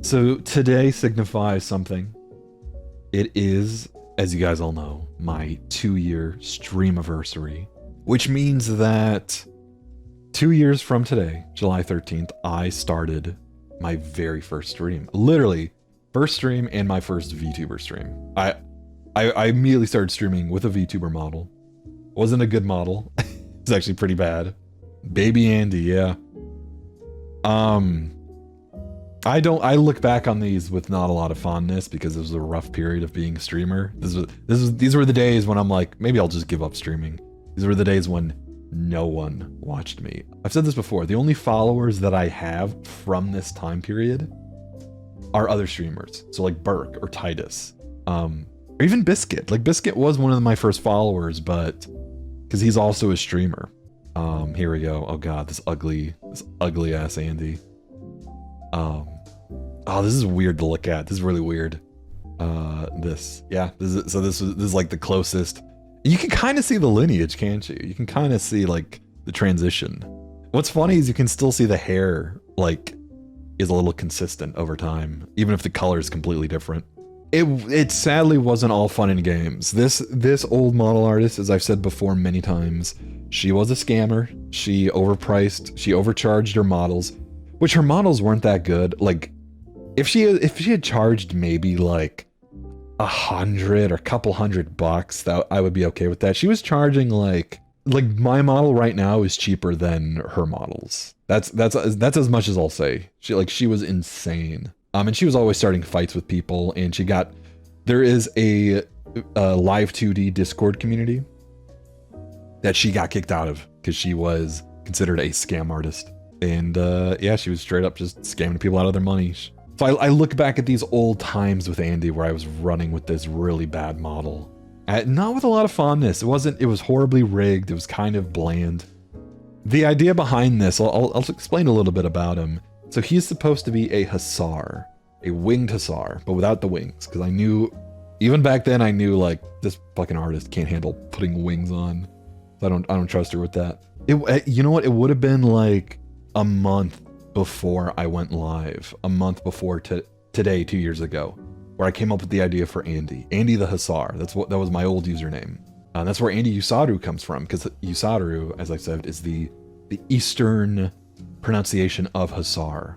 So today signifies something. It is, as you guys all know, my 2-year streamiversary, which means that 2 years from today, July 13th, I started my very first stream. Literally, first stream and my first VTuber stream. I immediately started streaming with a VTuber model. Wasn't a good model. It's actually pretty bad. Baby Andy, yeah. I look back on these with not a lot of fondness because it was a rough period of being a streamer. These were the days when I'm like, maybe I'll just give up streaming. These were the days when no one watched me. I've said this before, the only followers that I have from this time period are other streamers. So like Burke or Titus, or even Biscuit. Like Biscuit was one of my first followers, but because he's also a streamer. Here we go. Oh god, this ugly ass Andy. Oh, this is weird to look at. This is really weird. This is like the closest. You can kind of see the lineage, can't you? You can kind of see like the transition. What's funny is you can still see the hair like is a little consistent over time, even if the color is completely different. It sadly wasn't all fun and games. This old model artist, as I've said before many times, she was a scammer. She overcharged her models, which her models weren't that good. Like if she had charged maybe like 100 or a couple $100, that I would be okay with that. She was charging like my model right now is cheaper than her models. That's as much as I'll say. She was insane. And she was always starting fights with people, and there is a live 2D Discord community that she got kicked out of because she was considered a scam artist. And yeah, she was straight up just scamming people out of their money. So I look back at these old times with Andy where I was running with this really bad model. Not with a lot of fondness. It was horribly rigged. It was kind of bland. The idea behind this, I'll explain a little bit about him. So he's supposed to be a hussar, a winged hussar, but without the wings. Because I knew, even back then, I knew like this fucking artist can't handle putting wings on. So I don't trust her with that. You know what? It would have been like a month before I went live, a month before today, 2 years ago, where I came up with the idea for Andy the Hussar. That was my old username. That's where Andy Usaru comes from, because Usaru, as I said, is the Eastern pronunciation of Hussar.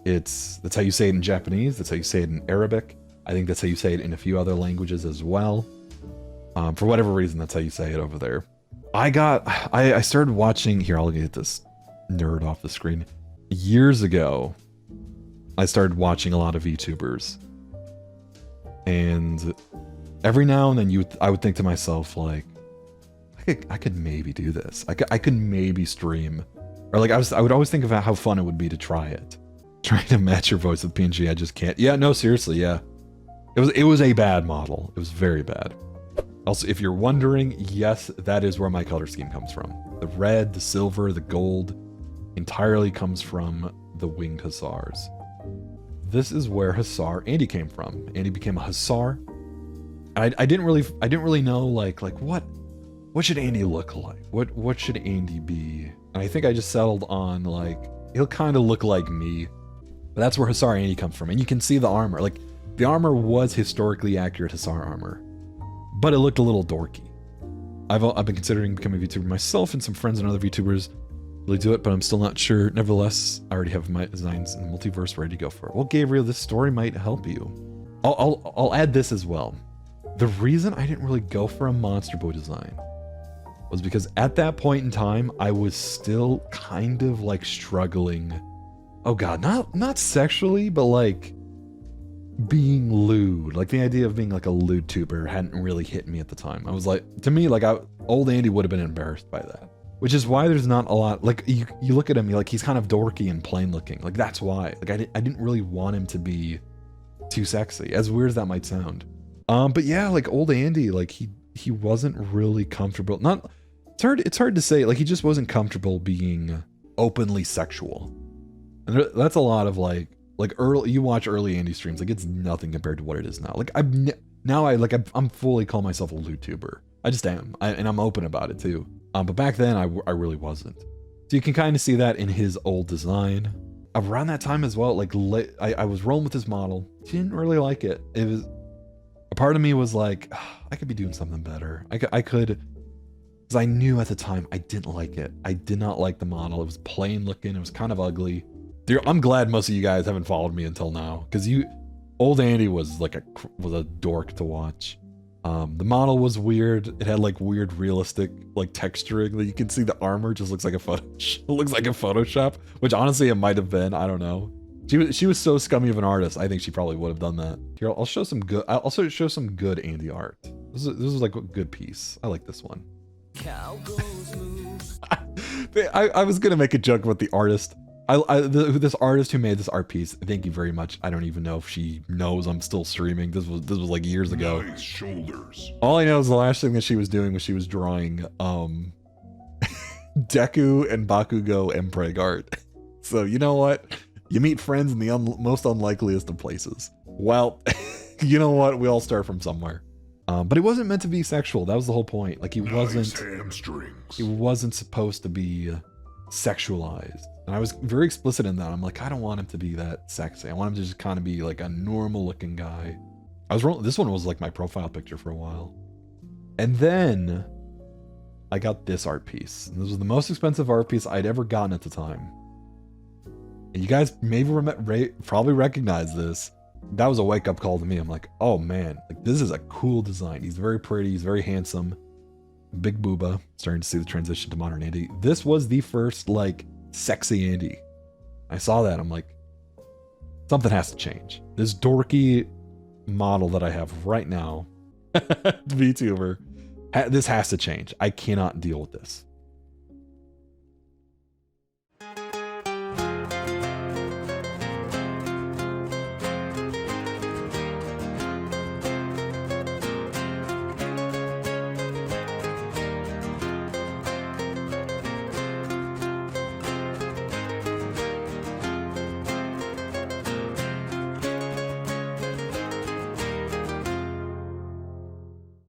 That's how you say it in Japanese. That's how you say it in Arabic. I think that's how you say it in a few other languages as well. For whatever reason, that's how you say it over there. I started watching, here, I'll get this nerd off the screen. Years ago, I started watching a lot of VTubers. And every now and then I would think to myself, like, I could maybe do this. I could maybe stream. Or like I would always think about how fun it would be to try it. Trying to match your voice with PNG, I just can't. Yeah, no, seriously, yeah. It was a bad model. It was very bad. Also, if you're wondering, yes, that is where my color scheme comes from. The red, the silver, the gold entirely comes from the winged hussars. This is where Hussar Andy came from. Andy became a hussar. I didn't really know like what should Andy look like? What should Andy be? And I think I just settled on like he'll kind of look like me. But that's where Hussar Andy comes from. And you can see the armor. Like the armor was historically accurate Hussar armor, but it looked a little dorky. I've been considering becoming a VTuber myself, and some friends and other VTubers really do it, but I'm still not sure. Nevertheless, I already have my designs in the multiverse ready to go for it. Well, Gabriel, this story might help you. I'll add this as well. The reason I didn't really go for a Monster Boy design was because at that point in time, I was still kind of like struggling. Oh god, not sexually, but like being lewd. Like the idea of being like a lewd tuber hadn't really hit me at the time. I was like, to me, like old Andy would have been embarrassed by that. Which is why there's not a lot, like you look at him, you're like, he's kind of dorky and plain looking. Like that's why, like I didn't really want him to be too sexy, as weird as that might sound. But yeah, like old Andy, like he wasn't really comfortable. It's hard to say, like he just wasn't comfortable being openly sexual. And that's a lot of like early, you watch early Andy streams, like it's nothing compared to what it is now. Like I'm fully call myself a LootTuber. I just am, and I'm open about it too. But back then I really wasn't. So you can kind of see that in his old design. around that time as well, like I was rolling with this model, didn't really like it. It was, a part of me was like, I could be doing something better. I could, because I knew at the time I didn't like it. I did not like the model. It was plain looking. It was kind of ugly. Dude, I'm glad most of you guys haven't followed me until now, because old Andy was like was a dork to watch. The model was weird. It had like weird realistic like texturing. Like, you can see the armor just looks like a Photoshop, which honestly it might have been. I don't know. She was so scummy of an artist. I think she probably would have done that. Here, I'll show some good. I'll also show some good Andy art. This is like a good piece. I like this one. I was gonna make a joke about the artist. This artist who made this art piece, thank you very much. I don't even know if she knows I'm still streaming. This was like years ago. Nice shoulders. All I know is the last thing that she was doing was she was drawing Deku and Bakugo Mpreg art. So you know what? You meet friends in the most unlikeliest of places. Well, you know what? We all start from somewhere. But it wasn't meant to be sexual. That was the whole point. Like he wasn't supposed to be sexualized. And I was very explicit in that. I'm like, I don't want him to be that sexy. I want him to just kind of be like a normal looking guy. This one was like my profile picture for a while. And then I got this art piece. And this was the most expensive art piece I'd ever gotten at the time. And you guys maybe probably recognize this. That was a wake up call to me. I'm like, oh man, like this is a cool design. He's very pretty. He's very handsome. Big booba. Starting to see the transition to modern Andy. This was the first like sexy Andy. I saw that. I'm like, something has to change. This dorky model that I have right now, VTuber, this has to change. I cannot deal with this.